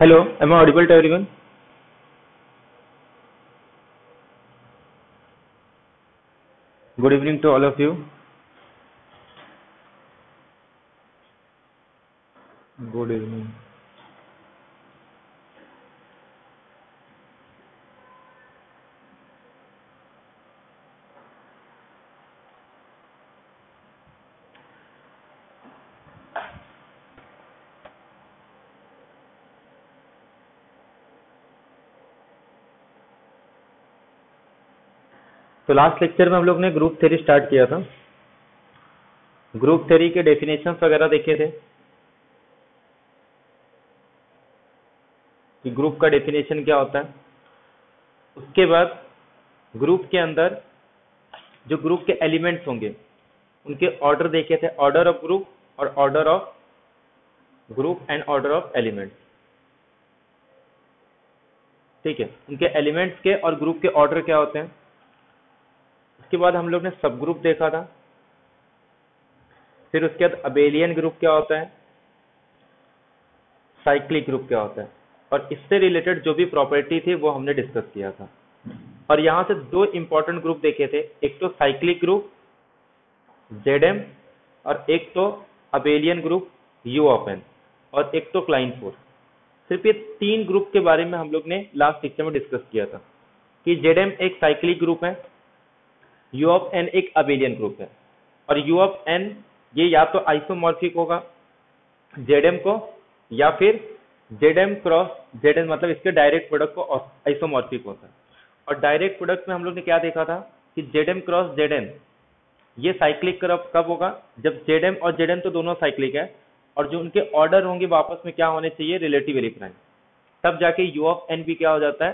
Hello, am I audible to everyone? Good evening to all of you. Good evening. तो last lecture में हम लोग ने group theory start किया था। ग्रुप थ्योरी के डेफिनेशंस वगैरह देखे थे कि ग्रुप का डेफिनेशन क्या होता है। उसके बाद ग्रुप के अंदर जो ग्रुप के एलिमेंट्स होंगे उनके ऑर्डर देखे थे, ऑर्डर ऑफ ग्रुप और order of group and order of elements. ठीक है, उनके एलिमेंट्स के और ग्रुप के ऑर्डर क्या होते हैं। उसके बाद हम लोग ने सब ग्रुप देखा था। फिर उसके बाद अबेलियन ग्रुप क्या होता है, साइक्लिक ग्रुप क्या होता है, और इससे रिलेटेड जो भी प्रॉपर्टी थी वो हमने डिस्कस किया था। और यहाँ से दो इंपॉर्टेंट ग्रुप देखे थे, एक तो साइक्लिक ग्रुप जेड और एक तो abelian group U of N और एक तो क्लाइन फोर्स। सिर्फ ये तीन ग्रुप के बारे में हम लोग ने लास्ट लेक्चर में डिस्कस किया था कि जेड एक साइक्लिक ग्रुप है, यू ऑफ एन एक अबेलियन ग्रुप है, और यू ऑफ एन ये या तो आइसोमॉर्फिक होगा जेड को या फिर जेड क्रॉस जेड मतलब इसके डायरेक्ट प्रोडक्ट को आइसोमॉर्फिक होता है। और डायरेक्ट प्रोडक्ट में हम लोग ने क्या देखा था कि जेड क्रॉस जेड ये साइक्लिक कब होगा, जब जेड और जेड तो दोनों साइक्लिक है और जो उनके ऑर्डर होंगे वो आपस में क्या होने चाहिए, रिलेटिवली प्राइम, तब जाके यू ऑफ एन भी क्या हो जाता है,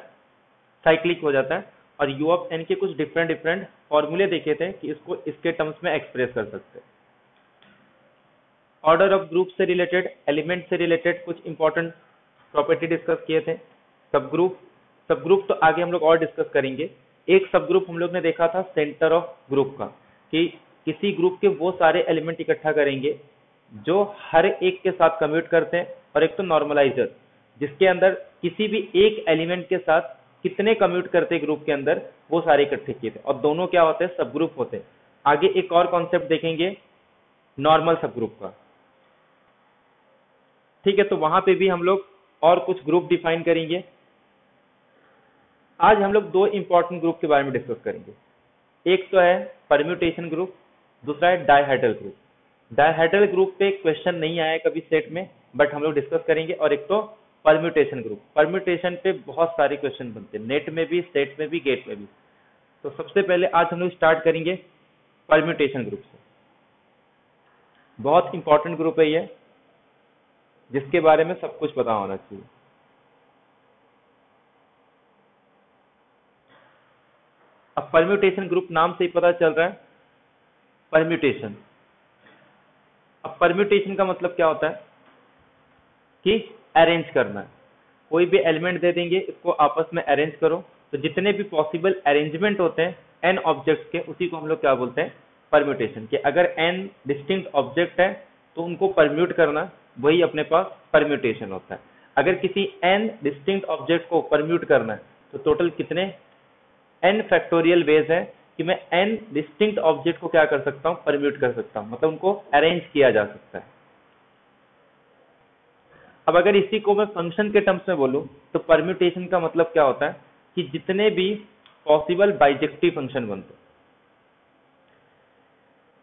साइक्लिक हो जाता है। और यू ऑफ एन के कुछ डिफरेंट फॉर्मूले देखे थे कि इसको इसके टर्म्स में एक्सप्रेस कर सकते हैं। ऑर्डर ऑफ ग्रुप से रिलेटेड, एलिमेंट से रिलेटेड कुछ इंपॉर्टेंट प्रॉपर्टी डिस्कस किए थे। सब ग्रुप तो आगे हम लोग और डिस्कस करेंगे। एक सब ग्रुप हम लोग ने देखा था सेंटर ऑफ ग्रुप का, कि किसी ग्रुप के वो सारे एलिमेंट इकट्ठा करेंगे जो हर एक के साथ कम्यूट करते हैं, और एक तो नॉर्मलाइजर जिसके अंदर किसी भी एक एलिमेंट के साथ कितने कम्यूट करते ग्रुप के अंदर वो सारे इकट्ठे किए थे, और दोनों क्या होते हैं, सब ग्रुप होते हैं। आगे एक और कॉन्सेप्ट देखेंगे नॉर्मल सब ग्रुप का। ठीक है, तो वहां पे भी हम लोग और कुछ ग्रुप डिफाइन करेंगे। आज हम लोग दो इंपॉर्टेंट ग्रुप के बारे में डिस्कस करेंगे। एक तो है परम्यूटेशन ग्रुप, दूसरा है डायहेड्रल ग्रुप। डायहेड्रल ग्रुप पे क्वेश्चन नहीं आया कभी सेट में, बट हम लोग डिस्कस करेंगे। और एक तो परम्यूटेशन ग्रुप, परम्यूटेशन पे बहुत सारे क्वेश्चन बनते हैं, नेट में भी, सेट में भी, गेट में भी। तो सबसे पहले आज हम लोग स्टार्ट करेंगे परम्यूटेशन ग्रुप से। बहुत इंपॉर्टेंट ग्रुप है ये, जिसके बारे में सब कुछ पता होना चाहिए। अब परम्यूटेशन ग्रुप नाम से ही पता चल रहा है, परम्यूटेशन। अब परम्यूटेशन का मतलब क्या होता है कि अरेंज करना है। कोई भी एलिमेंट दे देंगे, इसको आपस में अरेंज करो, तो जितने भी पॉसिबल अरेंजमेंट होते हैं एन ऑब्जेक्ट्स के, उसी को हम लोग क्या बोलते हैं, परम्यूटेशन। कि अगर एन डिस्टिंक्ट ऑब्जेक्ट है तो उनको परम्यूट करना, वही अपने पास परम्यूटेशन होता है। अगर किसी एन डिस्टिंक्ट ऑब्जेक्ट को परम्यूट करना है तो टोटल कितने एन फैक्टोरियल वेज है कि मैं एन डिस्टिंक्ट ऑब्जेक्ट को क्या कर सकता हूं, परम्यूट कर सकता हूं, मतलब उनको अरेंज किया जा सकता है। अब अगर इसी को मैं फंक्शन के टर्म्स में बोलूं तो परम्यूटेशन का मतलब क्या होता है कि जितने भी पॉसिबल बाइजेक्टिव फंक्शन बनते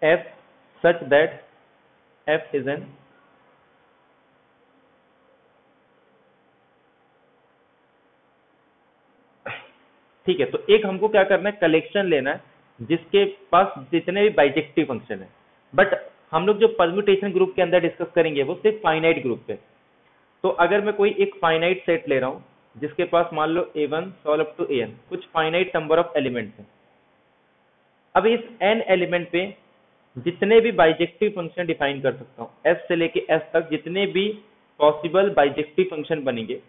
हैं, F such that F is an ठीक है, तो एक हमको क्या करना है, कलेक्शन लेना है जिसके पास जितने भी बाइजेक्टिव फंक्शन है। बट हम लोग जो परम्यूटेशन ग्रुप के अंदर डिस्कस करेंगे वो सिर्फ फाइनाइट ग्रुप पे। तो अगर मैं कोई एक फाइनाइट सेट ले रहा हूं जिसके पास मान लो a1 solve up to an कुछ फाइनाइट नंबर ऑफ एलिमेंट्स हैं। अब इस n एलिमेंट पे जितने भी बाइजेक्टिव फंक्शन डिफाइन कर सकता हूं, s से लेके s तक जितने भी पॉसिबल बाइजेक्टिव फंक्शन बनेंगे,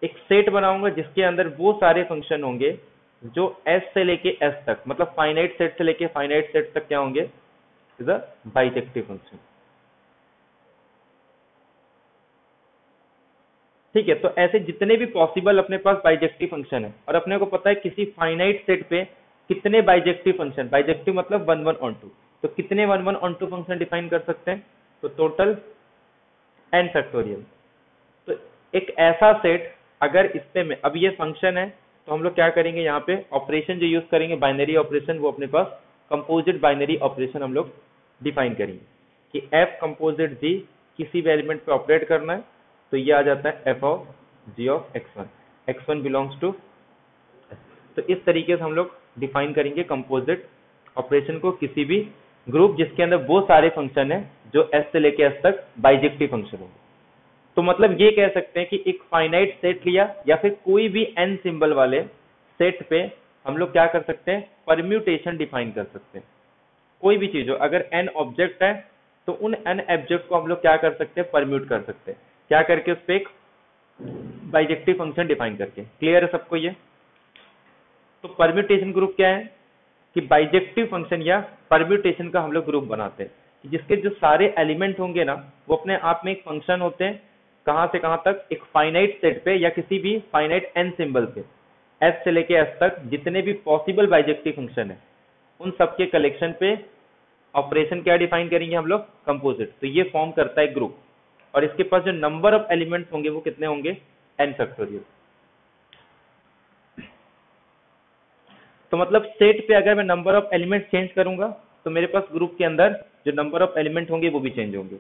एक सेट बनाऊंगा जिसके अंदर वो सारे फंक्शन होंगे जो s से लेके s तक, मतलब फाइनाइट सेट से लेके फाइनाइट सेट तक क्या होंगे, इज अ बाइजेक्टिव फंक्शन। ठीक है, तो ऐसे जितने भी पॉसिबल अपने पास बाइजेक्टिव फंक्शन है, और अपने को पता है किसी फाइनाइट सेट पे कितने बाइजेक्टिव फंक्शन, बाइजेक्टिव मतलब 1 1 ऑन 2, तो कितने 1 1 ऑन 2 फंक्शन डिफाइन कर सकते हैं, तो टोटल n फैक्टोरियल। तो एक ऐसा सेट अगर इस पे में अब ये फंक्शन है, तो हम लोग क्या करेंगे, यहाँ पे ऑपरेशन जो यूज करेंगे बाइनरी ऑपरेशन, वो अपने पास कंपोजिट बाइनरी ऑपरेशन हम लोग डिफाइन करेंगे कि f कंपोजिट g किसी भी एलिमेंट पे ऑपरेट करना है, तो ये आ जाता है f of g of x1, x1 belongs to. तो इस तरीके से हम लोग डिफाइन करेंगे कंपोजिट ऑपरेशन को किसी भी ग्रुप जिसके अंदर वो सारे फंक्शन है जो s से लेके s तक बाइजेक्टिव फंक्शन होंगे। तो मतलब ये कह सकते हैं कि एक फाइनाइट सेट लिया या फिर कोई भी n सिंबल वाले सेट पे हम लोग क्या कर सकते हैं, परम्यूटेशन डिफाइन कर सकते हैं। कोई भी चीज हो, अगर n ऑब्जेक्ट है तो उन n ऑब्जेक्ट को हम लोग क्या कर सकते हैं, परम्यूट कर सकते हैं, क्या करके, उस पर एक बाइजेक्टिव फंक्शन डिफाइन करके। क्लियर है सबको ये? तो परम्यूटेशन ग्रुप क्या है कि बाइजेक्टिव फंक्शन या परम्यूटेशन का हम लोग ग्रुप बनाते हैं जिसके जो सारे एलिमेंट होंगे ना, वो अपने आप में एक फंक्शन होते हैं, कहां से कहां तक, एक फाइनाइट सेट पे या किसी भी फाइनाइट n सिंबल पे s से लेके s तक जितने भी पॉसिबल बाइजेक्टिव फंक्शन है उन सबके कलेक्शन पे ऑपरेशन क्या डिफाइन करेंगे हम लोग, कंपोजिट। तो ये फॉर्म करता है ग्रुप, और इसके पास जो नंबर ऑफ एलिमेंट्स होंगे वो कितने होंगे, n फैक्टोरियल। तो मतलब सेट पे अगर मैं नंबर ऑफ एलिमेंट चेंज करूंगा तो मेरे पास ग्रुप के अंदर जो नंबर ऑफ एलिमेंट होंगे वो भी चेंज होंगे।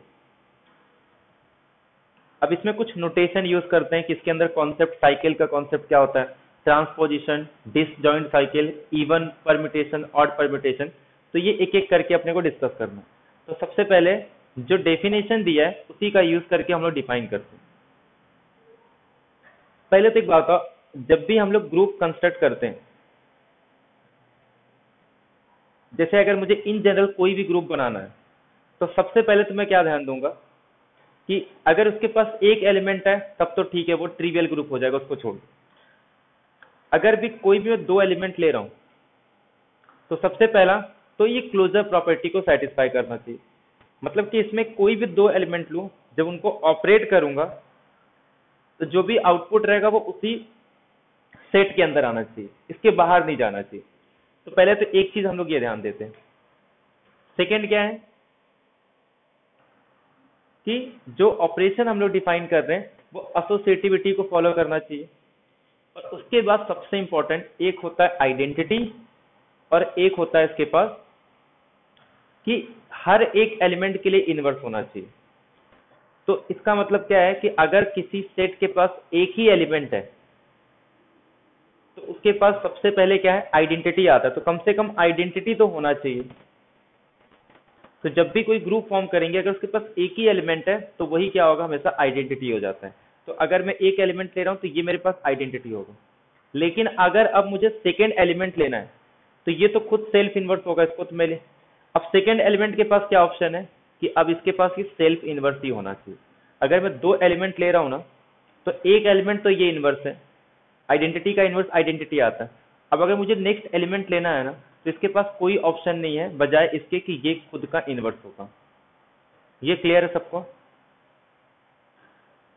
अब इसमें कुछ नोटेशन यूज करते हैं कि इसके अंदर कॉन्सेप्ट साइकिल का कॉन्सेप्ट क्या होता है, transposition, disjoint cycle, even permutation, odd permutation. तो ये एक एक करके अपने को डिस्कस करना है। तो सबसे पहले जो डेफिनेशन दिया है उसी का यूज करके हम लोग डिफाइन करते हैं। पहले तो एक बात हो, जब भी हम लोग ग्रुप कंस्ट्रक्ट करते हैं, जैसे अगर मुझे इन जनरल कोई भी ग्रुप बनाना है, तो सबसे पहले तो मैं क्या ध्यान दूंगा कि अगर उसके पास एक एलिमेंट है तब तो ठीक है, वो ट्रिवियल ग्रुप हो जाएगा, उसको छोड़। अगर भी कोई भी मैं दो एलिमेंट ले रहा हूं, तो सबसे पहला तो ये क्लोजर प्रॉपर्टी को सेटिस्फाई करना चाहिए। मतलब कि इसमें कोई भी दो एलिमेंट लूं, जब उनको ऑपरेट करूंगा तो जो भी आउटपुट रहेगा वो उसी सेट के अंदर आना चाहिए, इसके बाहर नहीं जाना चाहिए। तो पहले तो एक चीज हम लोग ये ध्यान देते हैं। सेकेंड क्या है कि जो ऑपरेशन हम लोग डिफाइन कर रहे हैं वो एसोसिएटिविटी को फॉलो करना चाहिए। और उसके बाद सबसे इंपॉर्टेंट एक होता है आइडेंटिटी, और एक होता है इसके पास कि हर एक एलिमेंट के लिए इनवर्स होना चाहिए। तो इसका मतलब क्या है कि अगर किसी सेट के पास एक ही एलिमेंट है तो उसके पास सबसे पहले क्या है, आइडेंटिटी आता है। तो कम से कम आइडेंटिटी तो होना चाहिए। तो जब भी कोई ग्रुप फॉर्म करेंगे, अगर उसके पास एक ही एलिमेंट है तो वही क्या होगा, हमेशा आइडेंटिटी हो जाता है। तो अगर मैं एक एलिमेंट ले रहा हूं तो ये मेरे पास आइडेंटिटी होगा। लेकिन अगर अब मुझे सेकेंड एलिमेंट लेना है तो ये तो खुद सेल्फ इनवर्स होगा, इसको तो मैं ले। अब सेकेंड एलिमेंट के पास क्या ऑप्शन है कि अब इसके पास ही सेल्फ इनवर्स ही होना चाहिए। अगर मैं दो एलिमेंट ले रहा हूं ना, तो एक एलिमेंट तो ये इनवर्स है, आइडेंटिटी का इनवर्स आइडेंटिटी आता है। अब अगर मुझे नेक्स्ट एलिमेंट लेना है ना, तो इसके पास कोई ऑप्शन नहीं है बजाय इसके कि ये खुद का इनवर्स होगा। ये क्लियर है सबको?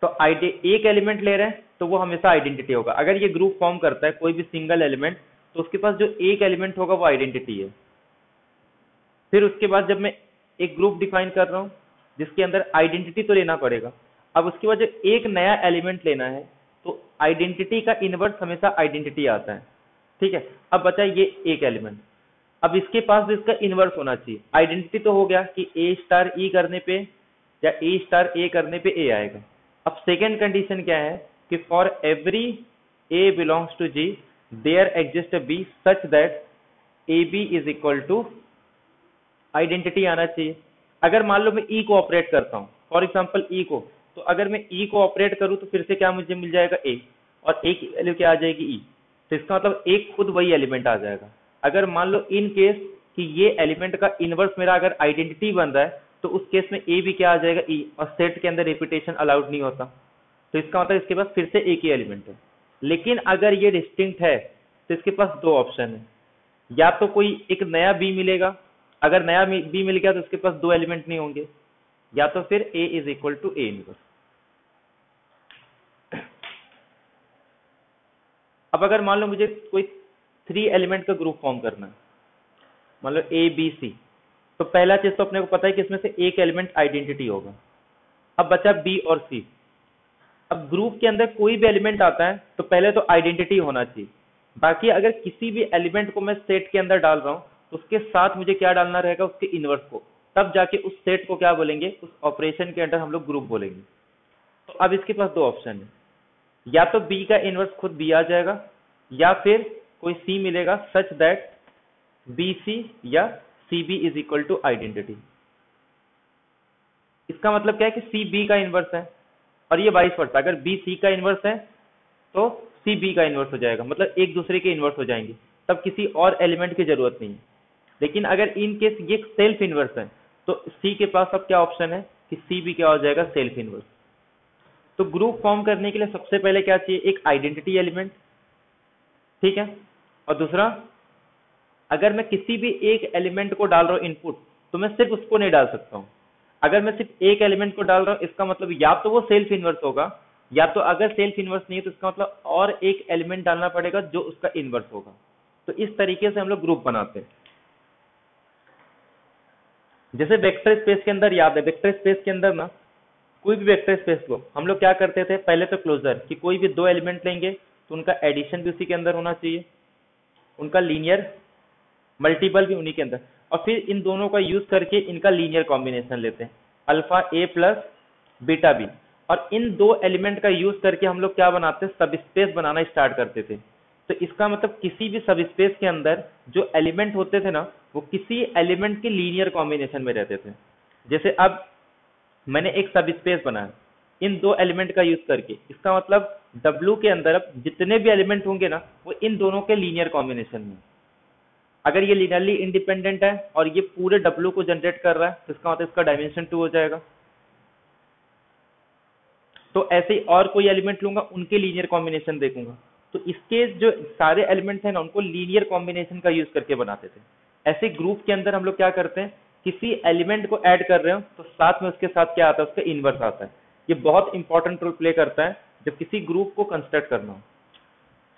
तो एक एलिमेंट ले रहे हैं तो वो हमेशा आइडेंटिटी होगा। अगर ये ग्रुप फॉर्म करता है कोई भी सिंगल एलिमेंट, तो उसके पास जो एक एलिमेंट होगा वो आइडेंटिटी है। फिर उसके बाद जब मैं एक ग्रुप डिफाइन कर रहा हूं जिसके अंदर आइडेंटिटी तो लेना पड़ेगा, अब उसके बाद जो एक नया एलिमेंट लेना है तो आइडेंटिटी का इनवर्स हमेशा आइडेंटिटी आता है। ठीक है, अब बचा ये एक एलिमेंट। अब इसके पास भी इसका इनवर्स होना चाहिए। आइडेंटिटी तो हो गया कि ए स्टार ई करने पे या ए स्टार ए करने पे ए आएगा। अब सेकेंड कंडीशन क्या है कि for every A belongs to G there exist B such that A B is equal to identity आना चाहिए। अगर मान लो मैं ई को ऑपरेट करता हूं, फॉर एग्जांपल ई को, तो अगर मैं ई को ऑपरेट करूं तो फिर से क्या मुझे मिल जाएगा, ए, और ए की वैल्यू क्या आ जाएगी, ई। तो इसका मतलब एक खुद वही एलिमेंट आ जाएगा। अगर मान लो इन केस कि ये एलिमेंट का इनवर्स मेरा अगर आइडेंटिटी बन रहा है, तो उस केस में ए भी क्या आ जाएगा, ई, और सेट के अंदर रिपीटेशन अलाउड नहीं होता। तो इसका मतलब इसके पास फिर से एक ही एलिमेंट है। लेकिन अगर ये डिस्टिंक्ट है तो इसके पास दो ऑप्शन है, या तो कोई एक नया बी मिलेगा, अगर नया बी मिल गया तो उसके पास दो एलिमेंट नहीं होंगे, या तो फिर A is equal to A inverse. अब अगर मान लो मुझे कोई 3 एलिमेंट का ग्रुप फॉर्म करना है, मान लो ए बी सी, तो पहला चीज तो अपने को पता है कि इसमें से एक एलिमेंट आइडेंटिटी होगा। अब बचा बी और सी। अब ग्रुप के अंदर कोई भी एलिमेंट आता है तो पहले तो आइडेंटिटी होना चाहिए, बाकी अगर किसी भी एलिमेंट को मैं सेट के अंदर डाल रहा हूं तो उसके साथ मुझे क्या डालना रहेगा, उसके इनवर्स को, तब जाके उस सेट को क्या बोलेंगे, उस ऑपरेशन के अंदर हम लोग ग्रुप बोलेंगे। तो अब इसके पास दो ऑप्शन है, या तो बी का इनवर्स खुद बी आ जाएगा, या फिर कोई सी मिलेगा सच दैट बी सी या C B is equal to identity. इसका मतलब क्या है कि सी बी का इनवर्स है और ये वाइस वर्सा, अगर बी सी का इनवर्स है तो सी बी का इनवर्स हो जाएगा, मतलब एक दूसरे के इनवर्स हो जाएंगे, तब किसी और एलिमेंट की जरूरत नहीं है। लेकिन अगर इन केस ये सेल्फ इनवर्स है तो सी के पास अब क्या ऑप्शन है कि सी बी क्या हो जाएगा, सेल्फ इनवर्स। तो ग्रुप फॉर्म करने के लिए सबसे पहले क्या चाहिए, एक आइडेंटिटी एलिमेंट, ठीक है। और दूसरा, अगर मैं किसी भी एक एलिमेंट को डाल रहा हूं इनपुट, तो मैं सिर्फ उसको नहीं डाल सकता हूं। अगर मैं सिर्फ एक एलिमेंट को डाल रहा हूं इसका मतलब या तो वो सेल्फ इनवर्स होगा, या तो अगर सेल्फ इनवर्स नहीं है तो इसका मतलब और एक एलिमेंट डालना पड़ेगा जो उसका इनवर्स होगा। तो इस तरीके से हम लोग ग्रुप बनाते हैं। जैसे वेक्टर स्पेस के अंदर याद है, वेक्टर स्पेस के अंदर ना कोई भी वेक्टर स्पेस को हम लोग क्या करते थे, पहले तो क्लोजर कि कोई भी दो एलिमेंट लेंगे तो उनका एडिशन भी उसी के अंदर होना चाहिए, उनका लीनियर मल्टीपल भी उन्हीं के अंदर, और फिर इन दोनों का यूज करके इनका लीनियर कॉम्बिनेशन लेते हैं, अल्फा ए प्लस बीटा बी। और इन दो एलिमेंट का यूज करके हम लोग क्या बनाते हैं, सब स्पेस बनाना स्टार्ट करते थे। तो इसका मतलब किसी भी सब स्पेस के अंदर जो एलिमेंट होते थे ना, वो किसी एलिमेंट के लीनियर कॉम्बिनेशन में रहते थे। जैसे अब मैंने एक सब स्पेस बनाया इन दो एलिमेंट का यूज करके, इसका मतलब W के अंदर अब जितने भी एलिमेंट होंगे ना, वो इन दोनों के लीनियर कॉम्बिनेशन में। अगर ये लीनियरली इंडिपेंडेंट है और ये पूरे W को जनरेट कर रहा है तो इसका मतलब इसका डायमेंशन 2 हो जाएगा। तो ऐसे ही और कोई एलिमेंट लूंगा, उनके लीनियर कॉम्बिनेशन देखूंगा, तो इसके जो सारे एलिमेंट है ना, उनको लीनियर कॉम्बिनेशन का यूज करके बनाते थे। ऐसे ग्रुप के अंदर हम लोग क्या करते हैं, किसी एलिमेंट को ऐड कर रहे हो तो साथ में उसके साथ क्या आता है, उसका इनवर्स आता है। ये बहुत इंपॉर्टेंट रोल प्ले करता है जब किसी ग्रुप को कंस्ट्रक्ट करना हो।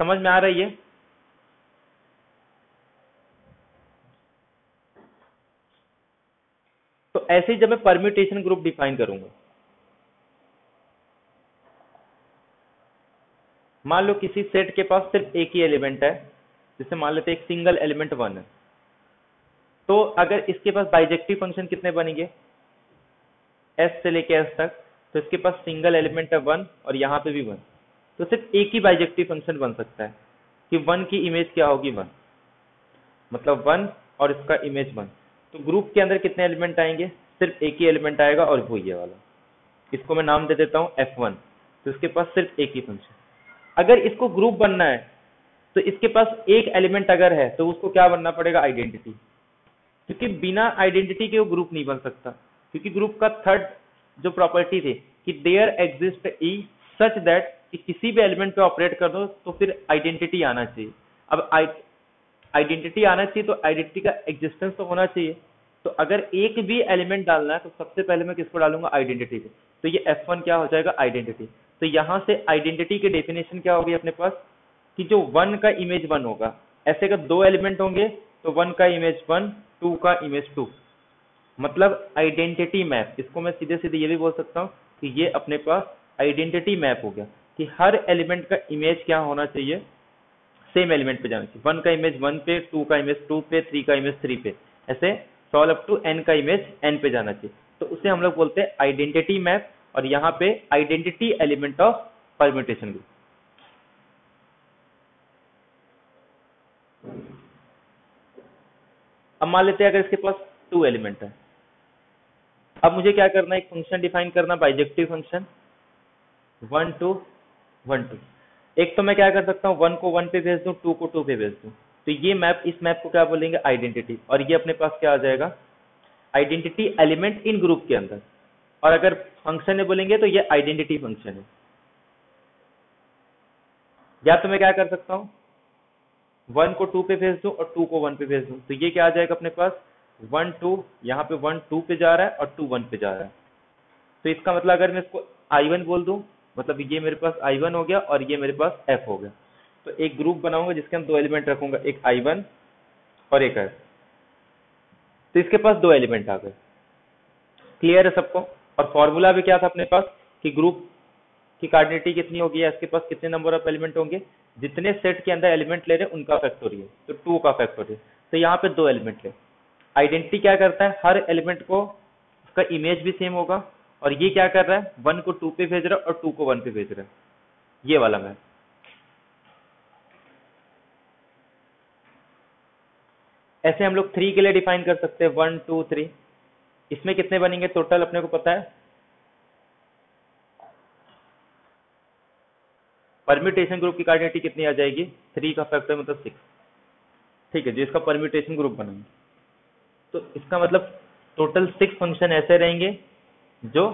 समझ में आ रही है? तो ऐसे ही जब मैं परम्यूटेशन ग्रुप डिफाइन करूंगा, मान लो किसी सेट के पास सिर्फ एक ही एलिमेंट है, जैसे मान लेते हैं एक सिंगल एलिमेंट 1 है, तो अगर इसके पास बाइजेक्टिव फंक्शन कितने बनेंगे, एस से लेके एस तक, तो इसके पास सिंगल एलिमेंट है 1 और यहाँ पे भी 1, तो सिर्फ एक ही बाइजेक्टिव फंक्शन बन सकता है कि 1 की इमेज क्या होगी, 1, मतलब 1 और इसका इमेज 1। तो ग्रुप के अंदर कितने एलिमेंट आएंगे, सिर्फ एक ही एलिमेंट आएगा और वो ये वाला, इसको मैं नाम दे देता हूँ F1। तो इसके पास सिर्फ एक ही फंक्शन। अगर इसको ग्रुप बनना है तो इसके पास एक एलिमेंट अगर है तो उसको क्या बनना पड़ेगा, आइडेंटिटी, क्योंकि बिना आइडेंटिटी के वो ग्रुप नहीं बन सकता। क्योंकि ग्रुप का थर्ड जो प्रॉपर्टी थी कि there exist E such that, कि किसी भी एलिमेंट पे ऑपरेट कर दो तो फिर आइडेंटिटी आना चाहिए। अब आइडेंटिटी आना चाहिए तो आइडेंटिटी का एग्जिस्टेंस तो होना चाहिए। तो अगर एक भी एलिमेंट डालना है तो सबसे पहले मैं किसको डालूंगा, आइडेंटिटी को। तो ये F1 क्या हो जाएगा, आइडेंटिटी। तो यहां से आइडेंटिटी की डेफिनेशन क्या होगी अपने पास, कि जो 1 का इमेज 1 होगा, ऐसे अगर दो एलिमेंट होंगे तो 1 का इमेज 1, 2 का इमेज 2, मतलब आइडेंटिटी मैप। इसको मैं सीधे सीधे ये भी बोल सकता हूँ कि ये अपने पास आइडेंटिटी मैप हो गया, कि हर एलिमेंट का इमेज क्या होना चाहिए, सेम एलिमेंट पे जाना चाहिए। 1 का इमेज 1 पे, 2 का इमेज 2 पे, 3 का इमेज 3 पे, ऐसे सॉल्व अप टू n का इमेज n पे जाना चाहिए। तो उसे हम लोग बोलते हैं आइडेंटिटी मैप, और यहाँ पे identity element of permutation group. अब मान लेते हैं अगर इसके पास 2 एलिमेंट है, अब मुझे क्या करना है, एक फंक्शन डिफाइन करना, बाइजेक्टिव फंक्शन 1 2 1 2। एक तो मैं क्या कर सकता हूँ, 1 को 1 पे भेज दूं, 2 को 2 पे भेज दूं, तो ये मैप, इस मैप को क्या बोलेंगे, आइडेंटिटी। और ये अपने पास क्या आ जाएगा, आइडेंटिटी एलिमेंट इन ग्रुप के अंदर। और अगर फंक्शन है बोलेंगे तो ये आइडेंटिटी फंक्शन है। या तो मैं क्या कर सकता हूँ, 1 को 2 पे भेज दूं और 2 को 1 पे भेज दूं, तो ये क्या आ जाएगा अपने पास, 1 2, यहाँ पे 1 2 पे जा रहा है और 2 1 पे जा रहा है। तो इसका मतलब अगर मैं इसको I1 बोल दूं, मतलब ये मेरे पास I1 हो गया और ये मेरे पास F हो गया। तो एक ग्रुप बनाऊंगा जिसके अंदर 2 एलिमेंट रखूंगा, एक I1 और एक S। तो इसके पास 2 एलिमेंट आ गए। क्लियर है सबको? और फॉर्मूला भी क्या था अपने पास कि ग्रुप की कार्डिनिटी कितनी होगी, इसके पास कितने नंबर ऑफ एलिमेंट होंगे, जितने सेट के अंदर एलिमेंट ले रहे हैं उनका फैक्टोरियल, तो 2 का फैक्टोरियल। तो यहाँ पे 2 एलिमेंट ले। आइडेंटिटी क्या करता है, हर एलिमेंट को उसका इमेज भी सेम होगा, और ये क्या कर रहा है, 1 को 2 पे भेज रहा है और 2 को 1 पे भेज रहा है, ये वाला मैप। ऐसे हम लोग 3 के लिए डिफाइन कर सकते हैं, 1 2 3। इसमें कितने बनेंगे टोटल अपने को पता है, परम्यूटेशन ग्रुप की कार्डिनिटी कितनी आ जाएगी, 3 का फैक्टर मतलब 6। ठीक है, जो इसका परम्यूटेशन ग्रुप बनाएंगे, तो इसका मतलब टोटल 6 फंक्शन ऐसे रहेंगे जो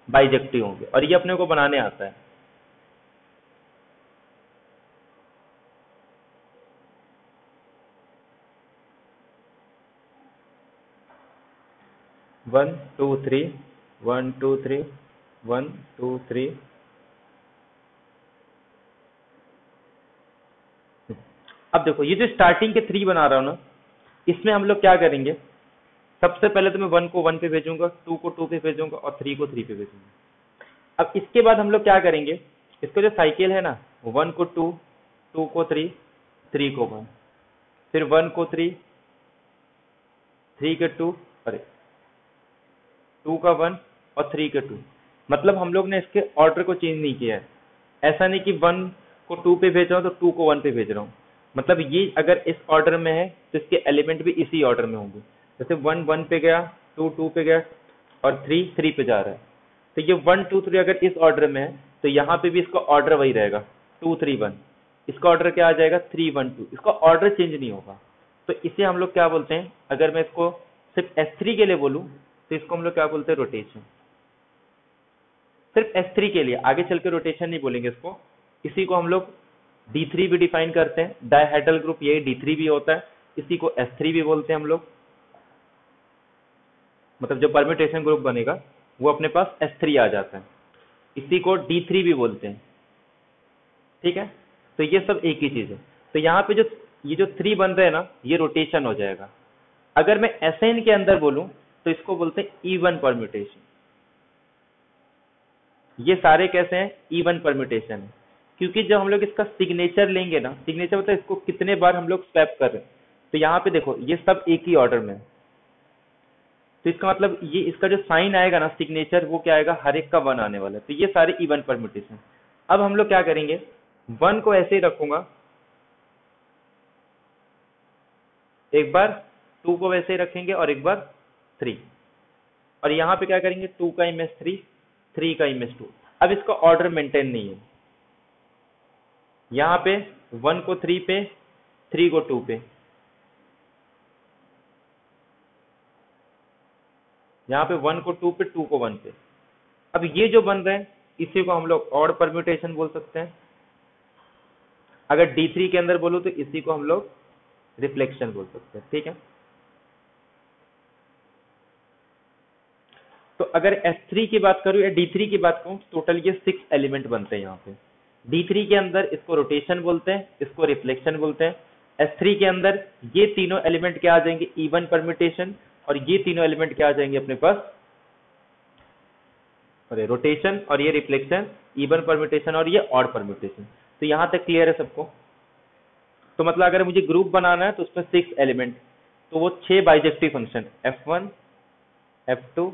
बाइजेक्टिव होंगे, और ये अपने को बनाने आता है। One two three 1 2 3 1 2 3। अब देखो ये जो स्टार्टिंग के 3 बना रहा हूं ना, इसमें हम लोग क्या करेंगे, सबसे पहले तो मैं 1 को 1 पे भेजूंगा, 2 को 2 पे भेजूंगा और 3 को 3 पे भेजूंगा। अब इसके बाद हम लोग क्या करेंगे, इसका जो साइकिल है ना, 1 को 2, 2 को 3, 3 को 1, फिर 1 को 3, 3 के 2, अरे 2 का 1 और 3 के 2। मतलब हम लोग ने इसके ऑर्डर को चेंज नहीं किया है। ऐसा नहीं कि 1 को 2 पे भेज रहा हूँ तो 2 को 1 पे भेज रहा हूँ। मतलब ये अगर इस ऑर्डर में है तो इसके एलिमेंट भी इसी ऑर्डर में होंगे। जैसे 1 1 पे गया, 2 2 पे गया और 3 3 पे जा रहा है। तो ये 1 2 3 अगर इस ऑर्डर में है तो यहाँ पे भी इसका ऑर्डर वही रहेगा, 2 3 1। इसका ऑर्डर क्या आ जाएगा, 3 1 2। इसका ऑर्डर चेंज नहीं होगा। तो इसे हम लोग क्या बोलते हैं, अगर मैं इसको सिर्फ S3 के लिए बोलूं तो इसको हम लोग क्या बोलते हैं, रोटेशन। सिर्फ S3 के लिए, आगे चल के रोटेशन नहीं बोलेंगे इसको। इसी को हम लोग D3 भी डिफाइन करते हैं, डायहेड्रल ग्रुप ये D3 भी होता है, इसी को S3 भी बोलते हैं हम लोग। मतलब जो परम्यूटेशन ग्रुप बनेगा वो अपने पास S3 आ जाता है, इसी को D3 भी बोलते हैं। ठीक है, तो ये सब एक ही चीज है। तो यहाँ पे जो ये जो 3 बन रहे हैं ना, ये रोटेशन हो जाएगा। अगर मैं SN के अंदर बोलूं तो इसको बोलते हैं इवन परम्यूटेशन। ये सारे कैसे हैं, इवन परम्यूटेशन है। क्योंकि जब हम लोग इसका सिग्नेचर लेंगे ना, सिग्नेचर मतलब इसको कितने बार हम लोग स्वैप कर रहे हैं, तो यहाँ पे देखो ये सब एक ही ऑर्डर में है। तो इसका मतलब ये इसका जो साइन आएगा ना सिग्नेचर, वो क्या आएगा, हर एक का 1 आने वाला है। तो ये सारे इवन परम्यूटेशन। अब हम लोग क्या करेंगे, 1 को ऐसे ही रखूंगा, एक बार 2 को वैसे ही रखेंगे और एक बार 3, और यहाँ पे क्या करेंगे, 2 का इमेज 3, 3 का इमेज 2। अब इसका ऑर्डर मेंटेन नहीं है। यहाँ पे 1 को 3 पे, 3 को 2 पे, यहाँ पे 1 को 2 पे, 2 को 1 पे। अब ये जो बन रहे हैं इसी को हम लोग ऑड परम्यूटेशन बोल सकते हैं। अगर D3 के अंदर बोलो तो इसी को हम लोग रिफ्लेक्शन बोल सकते हैं। ठीक है, तो अगर S3 की बात करूं या D3 की बात करूं, टोटल ये 6 एलिमेंट बनते हैं यहाँ पे। D3 के अंदर इसको रोटेशन बोलते हैं, इसको रिफ्लेक्शन बोलते हैं। S3 के अंदर ये तीनों एलिमेंट क्या आ जाएंगे, इवन परम्यूटेशन, और ये तीनों एलिमेंट क्या आ जाएंगे अपने पास, अरे रोटेशन, और ये रिफ्लेक्शन, इवन परम्यूटेशन और ये ऑड परम्यूटेशन। तो यहाँ तक क्लियर है सबको? तो मतलब अगर मुझे ग्रुप बनाना है तो उसमें 6 एलिमेंट, तो वो 6 bijective function F1 F2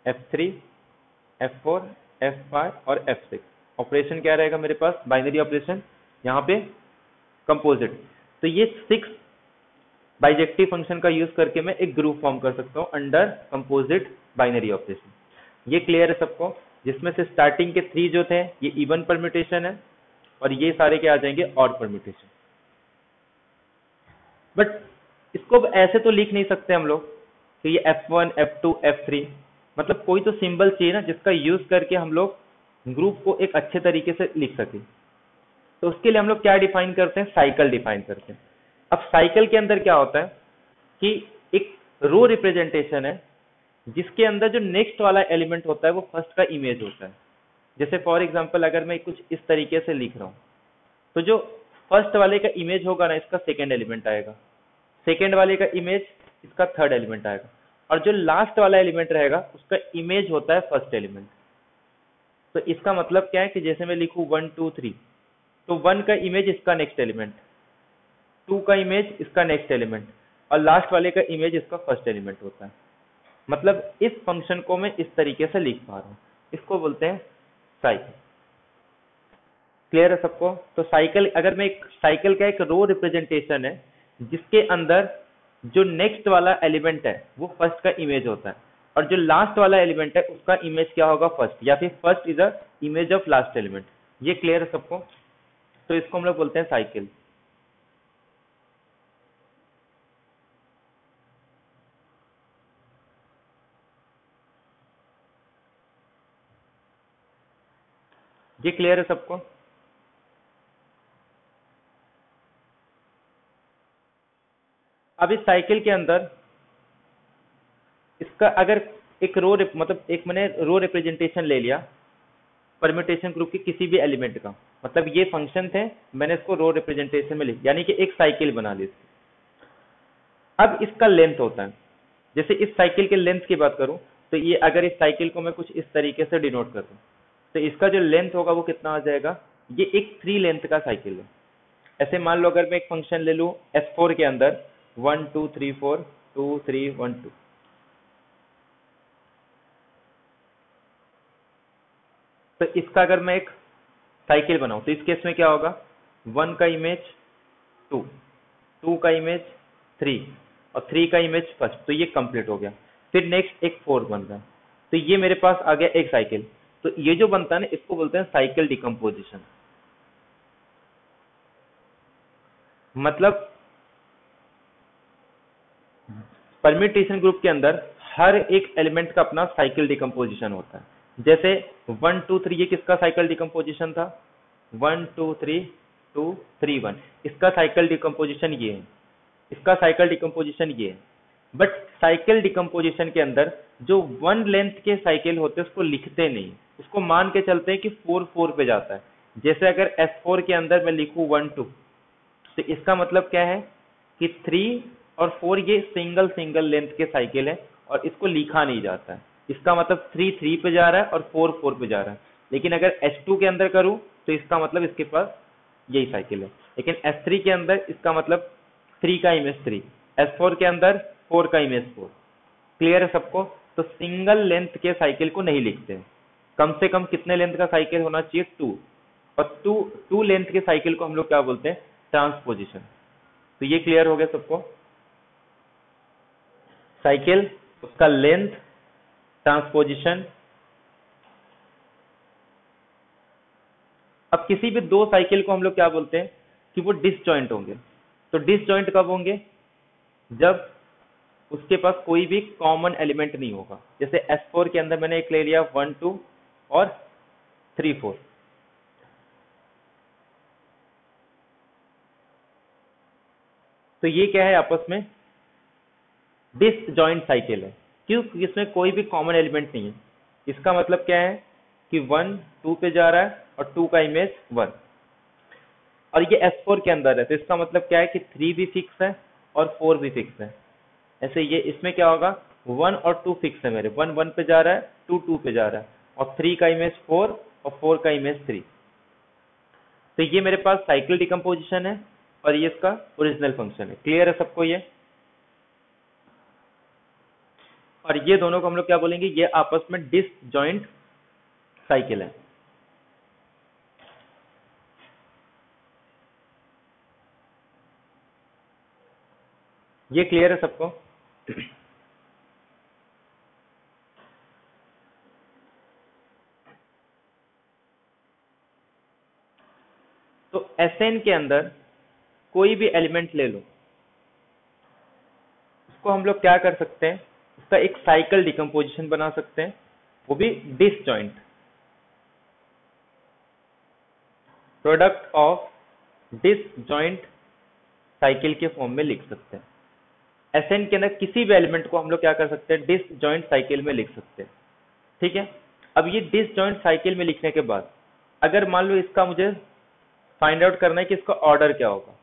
F3 F4 F5 और F6। ऑपरेशन क्या रहेगा मेरे पास, बाइनरी ऑपरेशन, यहाँ पे कंपोजिट। तो ये 6 बाइजेक्टिव फंक्शन का यूज करके मैं एक ग्रुप फॉर्म कर सकता हूँ अंडर कंपोजिट बाइनरी ऑपरेशन। ये क्लियर है सबको? जिसमें से स्टार्टिंग के 3 जो थे ये इवन परम्यूटेशन है, और ये सारे क्या आ जाएंगे, ऑड परम्यूटेशन। बट इसको अब ऐसे तो लिख नहीं सकते हम लोग कि ये F1 F2 F3, मतलब कोई तो सिंबल चाहिए ना जिसका यूज करके हम लोग ग्रुप को एक अच्छे तरीके से लिख सके। तो उसके लिए हम लोग क्या डिफाइन करते हैं, साइकिल डिफाइन करते हैं। अब साइकिल के अंदर क्या होता है कि एक रो रिप्रेजेंटेशन है जिसके अंदर जो नेक्स्ट वाला एलिमेंट होता है वो फर्स्ट का इमेज होता है। जैसे फॉर एग्जांपल अगर मैं कुछ इस तरीके से लिख रहा हूं, तो जो फर्स्ट वाले का इमेज होगा ना, इसका सेकेंड एलिमेंट आएगा, सेकेंड वाले का इमेज इसका थर्ड एलिमेंट आएगा, और जो लास्ट वाला एलिमेंट रहेगा उसका इमेज होता है फर्स्ट एलिमेंट। तो इसका मतलब क्या है कि जैसे मैं लिखूं 1 2 3, तो 1 का इमेज इसका नेक्स्ट एलिमेंट, 2 का इमेज इसका नेक्स्ट एलिमेंट, और लास्ट वाले का इमेज इसका फर्स्ट एलिमेंट होता है। मतलब इस फंक्शन को मैं इस तरीके से लिख पा रहा हूँ, इसको बोलते हैं साइकिल। क्लियर है सबको? तो साइकिल, अगर मैं एक साइकिल का एक रो रिप्रेजेंटेशन है जिसके अंदर जो नेक्स्ट वाला एलिमेंट है वो फर्स्ट का इमेज होता है, और जो लास्ट वाला एलिमेंट है उसका इमेज क्या होगा, फर्स्ट, या फिर first is a image of last element. ये क्लियर है सबको? तो इसको हम लोग बोलते हैं साइकिल। ये क्लियर है सबको? अब इस साइकिल के अंदर इसका अगर एक रो मतलब एक मैंने रो रिप्रेजेंटेशन ले लिया परम्यूटेशन ग्रुप के किसी भी एलिमेंट का, मतलब ये फंक्शन थे, मैंने इसको रो रिप्रेजेंटेशन में लिख, यानी कि एक साइकिल बना ली। अब इसका लेंथ होता है, जैसे इस साइकिल के लेंथ की बात करूं तो ये अगर इस साइकिल को मैं कुछ इस तरीके से डिनोट कर दूं तो इसका जो लेंथ होगा वो कितना आ जाएगा, ये एक 3 लेंथ का साइकिल है। ऐसे मान लो अगर मैं एक फंक्शन ले लूं S4 के अंदर 1 2 3 4 2 3 1 2, तो इसका अगर मैं एक साइकिल बनाऊं तो इस केस में क्या होगा, 1 का इमेज 2, 2 का इमेज 3 और 3 का इमेज फर्स्ट, तो ये कंप्लीट हो गया। फिर नेक्स्ट एक 4 बन रहा है, तो ये मेरे पास आ गया एक साइकिल। तो ये जो बनता है ना इसको बोलते हैं साइकिल डिकम्पोजिशन। मतलब परम्यूटेशन ग्रुप के अंदर हर एक एलिमेंट का अपना साइकिल डिकम्पोजिशन होता है। जैसे 1 2 3 ये किसका साइकिल डिकम्पोजिशन था, 1 2 3 2 3 1, इसका साइकिल डिकम्पोजिशन ये है, इसका साइकिल डिकम्पोजिशन ये है। बट साइकिल डिकम्पोजिशन के अंदर जो 1 लेंथ के साइकिल होते हैं उसको लिखते नहीं, उसको मान के चलते हैं कि 4 4 पे जाता है। जैसे अगर S4 के अंदर मैं लिखूं 1 2, तो इसका मतलब क्या है कि 3 और 4 ये सिंगल सिंगल लेंथ के साइकिल है और इसको लिखा नहीं जाता है। इसका मतलब 3 3 पे जा रहा है और 4 4 पे जा रहा है। लेकिन अगर S2 के अंदर करूं तो इसका मतलब इसके पास यही साइकिल है। लेकिन S3 के अंदर इसका मतलब 3 का इमेज 3, S4 के अंदर 4 का इमेज 4। क्लियर है सबको? तो सिंगल लेंथ के साइकिल को नहीं लिखते हैं, कम से कम कितने लेंथ का साइकिल होना चाहिए, 2, और 2 लेंथ के साइकिल को हम लोग क्या बोलते हैं, ट्रांसपोजिशन। तो ये क्लियर हो गया सबको? साइकिल, उसका लेंथ, ट्रांसपोजिशन। अब किसी भी दो साइकिल को हम लोग क्या बोलते हैं कि वो डिसजॉइंट होंगे। तो डिसजॉइंट कब होंगे, जब उसके पास कोई भी कॉमन एलिमेंट नहीं होगा। जैसे S4 के अंदर मैंने एक ले लिया 1 2 और 3 4, तो ये क्या है, आपस में डिसजॉइंट साइकिल है। क्यों? क्योंकि इसमें कोई भी कॉमन एलिमेंट नहीं है। इसका मतलब क्या है कि 1 2 पे जा रहा है और 2 का इमेज 1, और ये S4 के अंदर है, तो इसका मतलब क्या है कि 3 भी फिक्स है और 4 भी फिक्स है। ऐसे ये इसमें क्या होगा, 1 और 2 फिक्स है मेरे, 1 1 पे जा रहा है, 2 2 पे जा रहा है, और 3 का इमेज 4 और 4 का इमेज 3। तो ये मेरे पास साइकिल डिकम्पोजिशन है और ये इसका ओरिजिनल फंक्शन है। क्लियर है सबको ये? और ये दोनों को हम लोग क्या बोलेंगे, ये आपस में डिसजॉइंट साइकिल है। ये क्लियर है सबको? तो Sn के अंदर कोई भी एलिमेंट ले लो, उसको हम लोग क्या कर सकते हैं, उसका एक साइकिल डिकम्पोजिशन बना सकते हैं, वो भी disjoint, product of disjoint cycle के फॉर्म में लिख सकते हैं। Sn के अंदर किसी भी एलिमेंट को हम लोग क्या कर सकते हैं, डिसजॉइंट साइकिल में लिख सकते हैं। ठीक है? अब ये डिसजॉइंट साइकिल में लिखने के बाद अगर मान लो इसका मुझे फाइंड आउट करना है कि इसका ऑर्डर क्या होगा।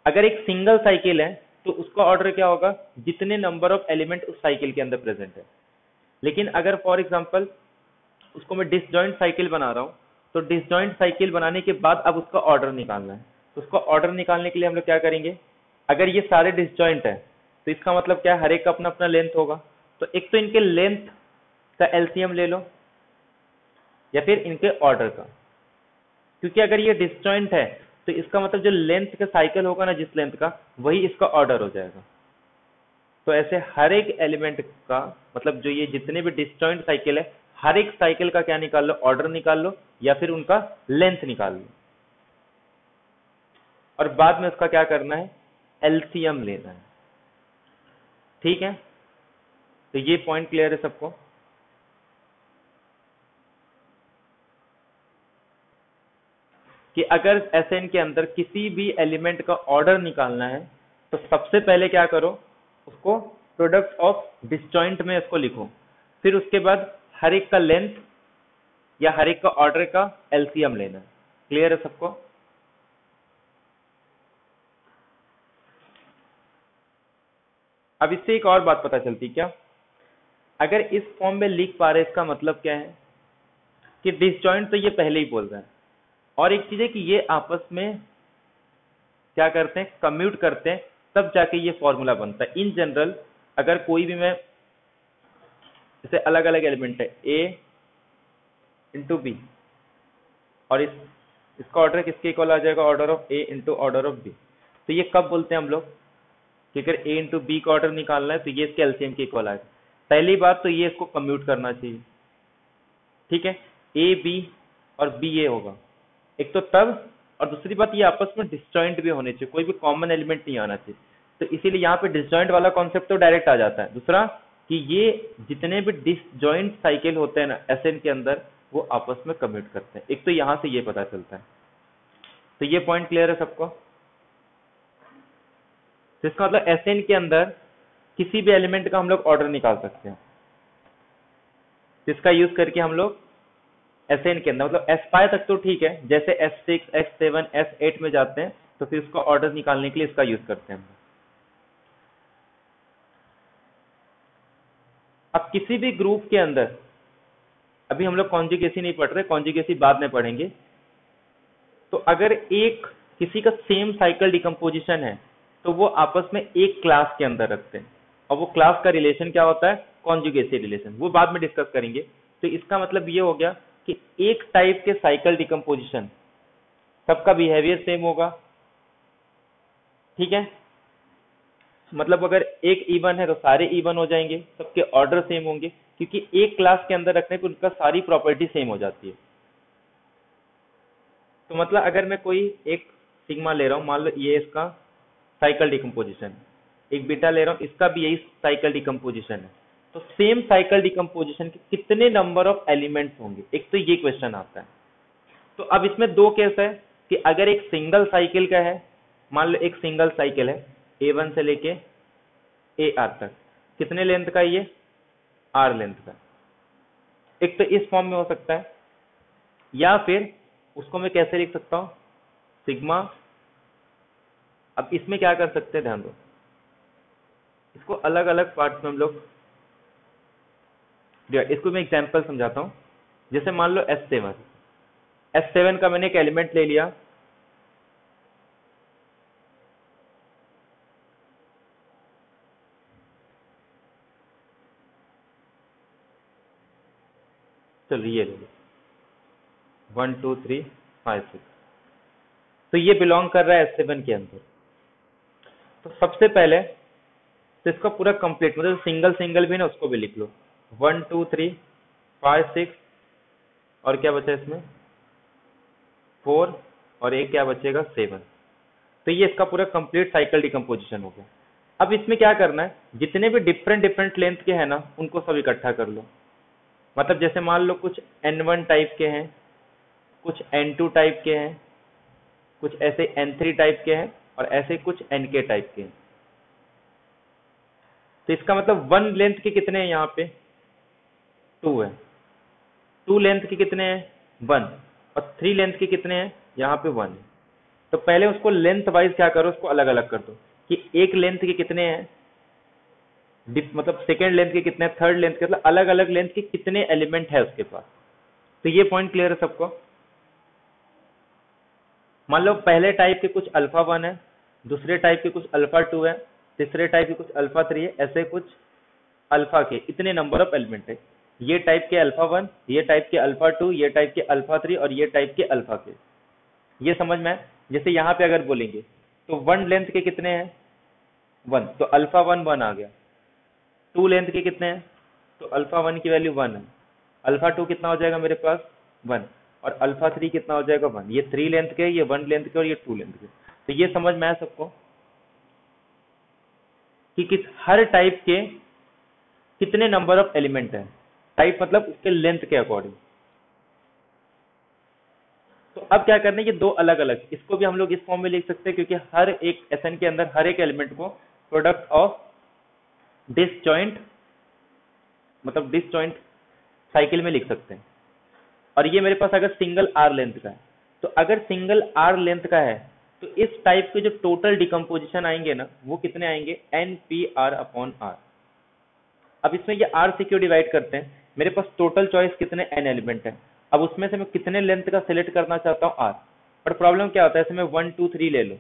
अगर एक सिंगल साइकिल है तो उसका ऑर्डर क्या होगा, जितने नंबर ऑफ एलिमेंट उस साइकिल के अंदर प्रेजेंट है। लेकिन अगर फॉर एग्जांपल उसको मैं डिसजॉइंट साइकिल बना रहा हूँ, तो डिसजॉइंट साइकिल बनाने के बाद अब उसका ऑर्डर निकालना है। तो उसका ऑर्डर निकालने के लिए हम लोग क्या करेंगे, अगर ये सारे डिसजॉइंट है तो इसका मतलब क्या है, हर एक का अपना अपना लेंथ होगा। तो एक तो इनके लेंथ का एलसीएम ले लो या फिर इनके ऑर्डर का, क्योंकि अगर ये डिसजॉइंट है तो इसका मतलब जो लेंथ का साइकिल होगा ना, जिस लेंथ का, वही इसका ऑर्डर हो जाएगा। तो ऐसे हर एक एलिमेंट का मतलब जो ये जितने भी डिसजॉइंट साइकिल है, हर एक साइकिल का क्या निकाल लो, ऑर्डर निकाल लो या फिर उनका लेंथ निकाल लो, और बाद में उसका क्या करना है, एलसीएम लेना है। ठीक है, तो ये पॉइंट क्लियर है सबको। कि अगर एसएन के अंदर किसी भी एलिमेंट का ऑर्डर निकालना है तो सबसे पहले क्या करो, उसको प्रोडक्ट ऑफ डिसजॉइंट में इसको लिखो, फिर उसके बाद हर एक का लेंथ या हर एक का ऑर्डर का एलसीएम लेना। क्लियर है सबको। अब इससे एक और बात पता चलती क्या, अगर इस फॉर्म में लिख पा रहे, इसका मतलब क्या है कि डिसजॉइंट तो ये पहले ही बोल रहा है, और एक चीज है कि ये आपस में क्या करते हैं, कम्यूट करते हैं, तब जाके ये फॉर्मूला बनता है। इन जनरल अगर कोई भी मैं जैसे अलग अलग एलिमेंट है ए इंटू बी, और इसका ऑर्डर किसके इक्वल आ जाएगा, order of A into order of B. तो ये कब बोलते हैं हम लोग कि अगर ए इंटू बी का ऑर्डर निकालना है तो ये इसके एलसीएम के इक्वल आएगा। पहली बात तो ये इसको कम्यूट करना चाहिए। ठीक है, ए बी और बी ए होगा एक तो तब, और दूसरी बात ये आपस में डिसजॉइंट भी होने चाहिए, कोई भी कॉमन एलिमेंट नहीं आना चाहिए। तो इसीलिए यहाँ पे डिसजॉइंट वाला कॉन्सेप्ट तो डायरेक्ट आ जाता है। दूसरा कि ये जितने भी डिसजॉइंट साइकिल होते हैं ना एसएन के अंदर, वो आपस में कम्यूट करते हैं। एक तो यहाँ से ये पता चलता है। तो ये पॉइंट क्लियर है सबको। तो इसका मतलब एसएन के अंदर किसी भी एलिमेंट का हम लोग ऑर्डर निकाल सकते हैं, जिसका यूज करके हम लोग एसएन के अंदर मतलब S5 तक तो ठीक है, जैसे S6, S7, S8 में जाते हैं तो फिर उसका ऑर्डर निकालने के लिए इसका यूज करते हैं। अब किसी भी ग्रुप के अंदर, अभी हम लोग कॉन्जुगेसी नहीं पढ़ रहे, कॉन्जुगेसी बाद में पढ़ेंगे। तो अगर एक किसी का सेम साइकिल डिकम्पोजिशन है तो वो आपस में एक क्लास के अंदर रखते हैं, और वो क्लास का रिलेशन क्या होता है, कॉन्जुगेसी रिलेशन, वो बाद में डिस्कस करेंगे। तो इसका मतलब ये हो गया कि एक टाइप के साइकिल डिकम्पोजिशन सबका बिहेवियर सेम होगा। ठीक है, मतलब अगर एक इवन है तो सारे इवन हो जाएंगे, सबके ऑर्डर सेम होंगे, क्योंकि एक क्लास के अंदर रखने पर उनका सारी प्रॉपर्टी सेम हो जाती है। तो मतलब अगर मैं कोई एक सिग्मा ले रहा हूँ, मान लो ये इसका साइकिल डिकम्पोजिशन, एक बीटा ले रहा हूँ, इसका भी यही साइकिल डिकम्पोजिशन है, तो सेम साइकिल डिकम्पोजिशन के कितने नंबर ऑफ एलिमेंट्स होंगे, एक तो ये क्वेश्चन आता है। तो अब इसमें दो केस है कि अगर एक सिंगल साइकिल का है, मान लो एक सिंगल साइकिल है A1 से लेके AR तक, कितने लेंथ का ये, R लेंथ का, एक तो इस फॉर्म में हो सकता है, या फिर उसको मैं कैसे लिख सकता हूं, सिग्मा। अब इसमें क्या कर सकते हैं, ध्यान दो, इसको अलग अलग पार्ट्स में हम लोग, इसको मैं एग्जांपल समझाता हूं। जैसे मान लो S7 का मैंने एक एलिमेंट ले लिया, चलो ये ले लो 1 2 3 5 6, तो ये बिलोंग कर रहा है S7 के अंदर। तो सबसे पहले तो इसका पूरा कंप्लीट मतलब सिंगल सिंगल भी ना, उसको भी लिख लो 1 2 3 5 6, और क्या बचा इसमें 4, और एक क्या बचेगा 7। तो ये इसका पूरा कंप्लीट साइकिल डिकम्पोजिशन हो गया। अब इसमें क्या करना है, जितने भी डिफरेंट डिफरेंट लेंथ के हैं ना, उनको सब इकट्ठा कर लो। मतलब जैसे मान लो कुछ N1 टाइप के हैं, कुछ N2 टाइप के हैं, कुछ ऐसे N3 टाइप के हैं, और ऐसे कुछ NK टाइप के हैं। तो इसका मतलब 1 लेंथ के कितने हैं, यहाँ पे 2 है, 2 लेंथ के कितने हैं 1, और 3 लेंथ के कितने हैं यहाँ पे 1 है। तो पहले उसको लेंथ वाइज क्या करो, उसको अलग अलग कर दो कि एक लेंथ के कितने हैं, मतलब सेकेंड लेंथ के कितने हैं, थर्ड लेंथ के, मतलब अलग अलग लेंथ के कितने एलिमेंट है उसके पास। तो ये पॉइंट क्लियर है सबको। मान लो पहले टाइप के कुछ अल्फा 1 है, दूसरे टाइप के कुछ अल्फा 2 है, तीसरे टाइप के कुछ अल्फा 3 है, ऐसे कुछ अल्फा के इतने नंबर ऑफ एलिमेंट है। ये टाइप के अल्फा 1, ये टाइप के अल्फा 2, ये टाइप के अल्फा 3 और ये टाइप के अल्फा के। ये समझ में आया? जैसे यहाँ पे अगर बोलेंगे तो 1 लेंथ के कितने हैं, 1, तो अल्फा 1 1 आ गया। 2 लेंथ के कितने हैं, तो अल्फा 1 की वैल्यू 1 है। अल्फा 2 कितना हो जाएगा मेरे पास, 1, और अल्फा 3 कितना हो जाएगा, 1। ये 3 लेंथ के, ये 1 लेंथ के और ये 2 लेंथ के। तो ये समझ में आया सबको कि किस हर टाइप के कितने नंबर ऑफ एलिमेंट है। टाइप मतलब उसके लेंथ के अकॉर्डिंग। तो अब क्या करना है, ये दो अलग अलग, इसको भी हम लोग इस फॉर्म में लिख सकते हैं क्योंकि हर एक एसएन के अंदर हर एक एलिमेंट को प्रोडक्ट ऑफ डिसजॉइंट, मतलब डिसजॉइंट साइकिल में लिख सकते हैं। और ये मेरे पास अगर सिंगल आर लेंथ का है, तो अगर सिंगल आर लेंथ का है तो इस टाइप के जो टोटल डिकम्पोजिशन आएंगे ना, वो कितने आएंगे, N P R upon R. अब इसमें ये आर से क्यों डिवाइड करते हैं, मेरे पास टोटल चॉइस कितने एन एलिमेंट है, अब उसमें से मैं कितने लेंथ का सिलेक्ट करना चाहता हूँ आर। पर प्रॉब्लम क्या होता है, ऐसे मैं 1 2 3 ले लूं,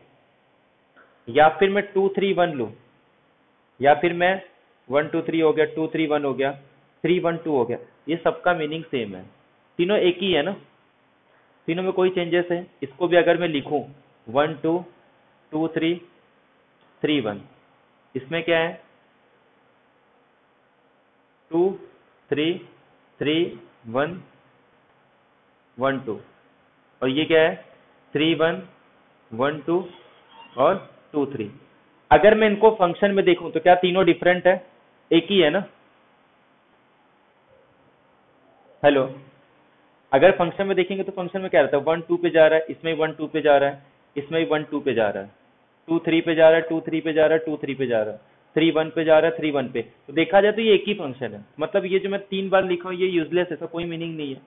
या फिर मैं 2 3 1 लूं, या फिर मैं 1 2 3 हो गया, 2 3 1 हो गया, 3 1 2 हो गया, ये सबका मीनिंग सेम है, तीनों एक ही है ना, तीनों में कोई चेंजेस है। इसको भी अगर मैं लिखूं 1 2 2 3 3 1, इसमें क्या है 2 3 3 1 1 2, और ये क्या है 3 1 1 2 और 2 3। अगर मैं इनको फंक्शन में देखूं तो क्या तीनों डिफरेंट है, एक ही है ना। हेलो, अगर फंक्शन में देखेंगे तो फंक्शन में क्या रहता है, 1 2 पे जा रहा है, इसमें 1 2 पे जा रहा है, इसमें 1 2 पे जा रहा है, 2 3 पे जा रहा है, 2 3 पे जा रहा है, 2 3 पे जा रहा है, 3 1 पे जा रहा है, 3 1 पे। तो देखा जाए तो ये एक ही फंक्शन है, मतलब ये जो मैं 3 बार लिखा हूं ये यूजलेस है, इसका कोई मीनिंग नहीं है।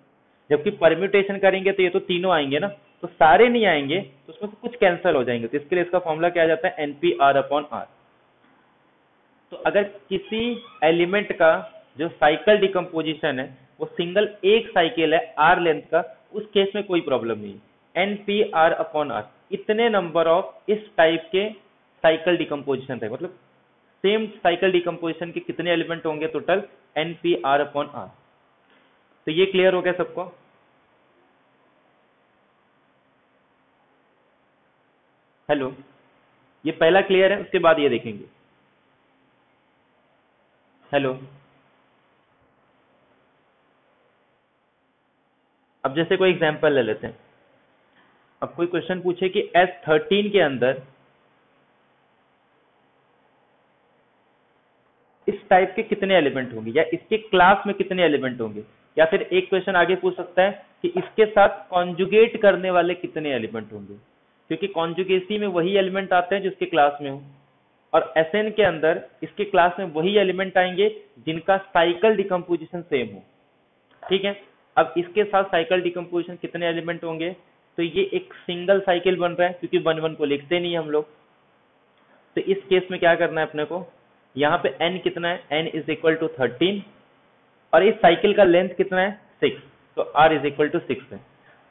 जबकि परम्यूटेशन करेंगे तो ये तो तीनों आएंगे ना, तो सारे नहीं आएंगे, तो उसमें से कुछ कैंसिल हो जाएंगे, तो इसके लिए इसका फॉर्मूला क्या आ जाता है, एनपी आर अपॉन आर। तो अगर किसी एलिमेंट का जो साइकिल डिकम्पोजिशन है वो सिंगल एक साइकिल है आर लेंथ का, उस केस में कोई प्रॉब्लम नहीं। N P R upon R, इतने नंबर ऑफ इस टाइप के साइकिल डिकम्पोजिशन थे, मतलब सेम साइकिल डिकम्पोजिशन के कितने एलिमेंट होंगे total, N P R upon R. तो ये क्लियर हो गया सबको। हेलो, ये पहला क्लियर है, उसके बाद ये देखेंगे। हेलो, अब जैसे कोई एग्जांपल ले लेते हैं। अब कोई क्वेश्चन पूछे कि S13 के अंदर इस टाइप के कितने एलिमेंट होंगे, या इसके क्लास में कितने एलिमेंट होंगे, या फिर एक क्वेश्चन आगे पूछ सकता है कि इसके साथ कॉन्जुगेट करने वाले कितने एलिमेंट होंगे, क्योंकि कॉन्जुगेसी में वही एलिमेंट आते हैं जो इसके क्लास में हो, और एसएन के अंदर इसके क्लास में वही एलिमेंट आएंगे जिनका साइकिल डिकम्पोजिशन सेम हो। ठीक है, अब इसके साथ साइकिल डिकम्पोजिशन कितने एलिमेंट होंगे, तो ये एक सिंगल साइकिल बन रहा है क्योंकि 1 1 को लिखते नहीं हम लोग। तो इस केस में क्या करना है अपने को, यहाँ पे n कितना है, n इज इक्वल टू 13, और इस साइकिल का लेंथ कितना है 6, तो r इज इक्वल टू 6 है।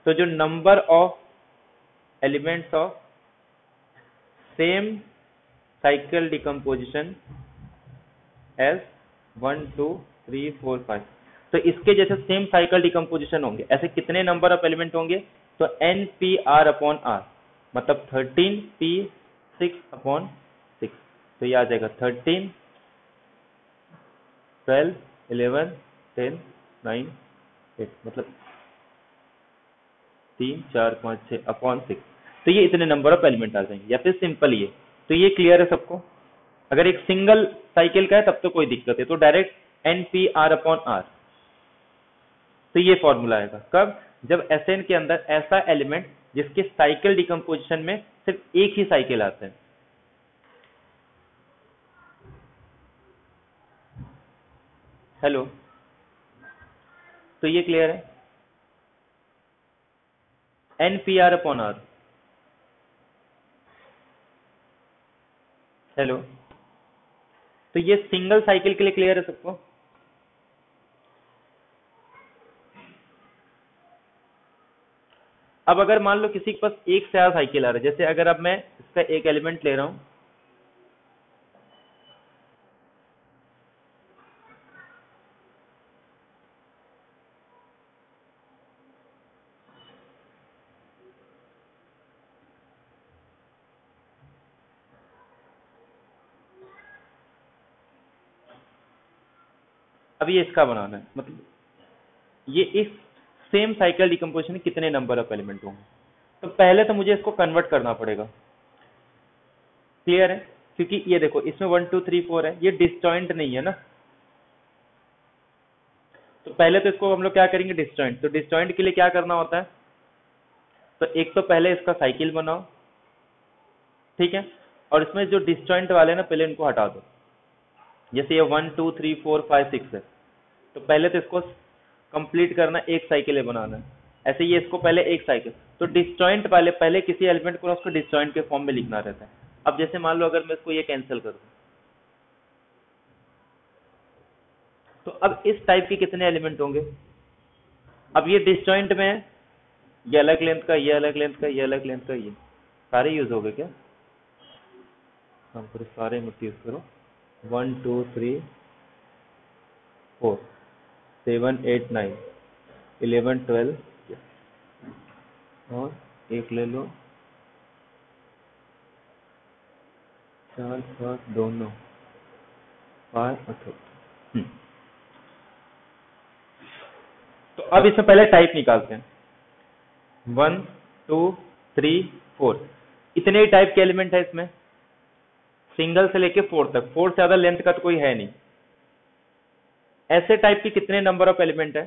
तो जो number of elements of same cycle decomposition S 1 2 3 4 5, तो इसके जैसे सेम साइकिल डिकम्पोजिशन होंगे, ऐसे कितने नंबर ऑफ एलिमेंट होंगे, तो N P R upon R, मतलब 13 पी 6 अपॉन 6। तो ये आ जाएगा 13 12 11 10 9 8, मतलब 3 4 5 6 अपॉन 6। तो ये इतने नंबर ऑफ एलिमेंट आ जाएंगे, या फिर सिंपल ये। तो ये क्लियर है सबको। अगर एक सिंगल साइकिल का है तब तो कोई दिक्कत है, तो direct N P R upon R. तो ये फॉर्मूला आएगा कब, जब एसएन के अंदर ऐसा एलिमेंट जिसके साइकिल डिकम्पोजिशन में सिर्फ एक ही साइकिल आता है। हेलो, तो ये क्लियर है। NPR/R। हेलो, तो ये सिंगल साइकिल के लिए क्लियर है सबको? अब अगर मान लो किसी के पास एक से ज्यादा साइकिल आ रहा है, जैसे अगर अब मैं इसका एक एलिमेंट ले रहा हूं, अब ये इसका बनाना है, मतलब ये इस सेम साइकिल डिकम्पोजिशन में कितने नंबर ऑफ एलिमेंट होंगे। तो पहले तो मुझे इसको कन्वर्ट करना पड़ेगा, क्लियर है? क्योंकि ये देखो इसमें 1 2 3 4 है, ये डिसजॉइंट नहीं है ना। तो पहले तो इसको हम लोग क्या करेंगे, डिसजॉइंट। तो डिसजॉइंट के लिए क्या करना होता है, तो एक तो पहले इसका साइकिल बनाओ, ठीक है, और इसमें जो डिसजॉइंट वाले हैं ना पहले इनको हटा दो। जैसे ये 1 2 3 4 5 6 है, तो पहले तो इसको कंप्लीट करना, एक साइकिल बनाना है। ऐसे ये इसको पहले एक साइकिल, तो डिसजॉइंट वाले पहले किसी एलिमेंट को उसको डिसजॉइंट के फॉर्म में लिखना रहता है। अब जैसे मान लो अगर मैं इसको ये कैंसिल कर दूं, तो अब इस टाइप के कितने एलिमेंट होंगे। अब ये डिसजॉइंट में है, ये अलग लेंथ का, ये अलग लेंथ का, ये अलग लेंथ का, ये सारे यूज हो गए क्या? हम पूरे सारे मत यूज करो। 1 2 3 4 7 8 9 11 12, और एक ले लो 4 7 दोनों 5 8। तो अब इसमें पहले टाइप निकालते हैं। 1 2 3 4, इतने ही टाइप के एलिमेंट है इसमें, सिंगल से लेके 4 तक। 4 से ज्यादा लेंथ का तो कोई है नहीं। ऐसे टाइप के कितने नंबर ऑफ एलिमेंट है?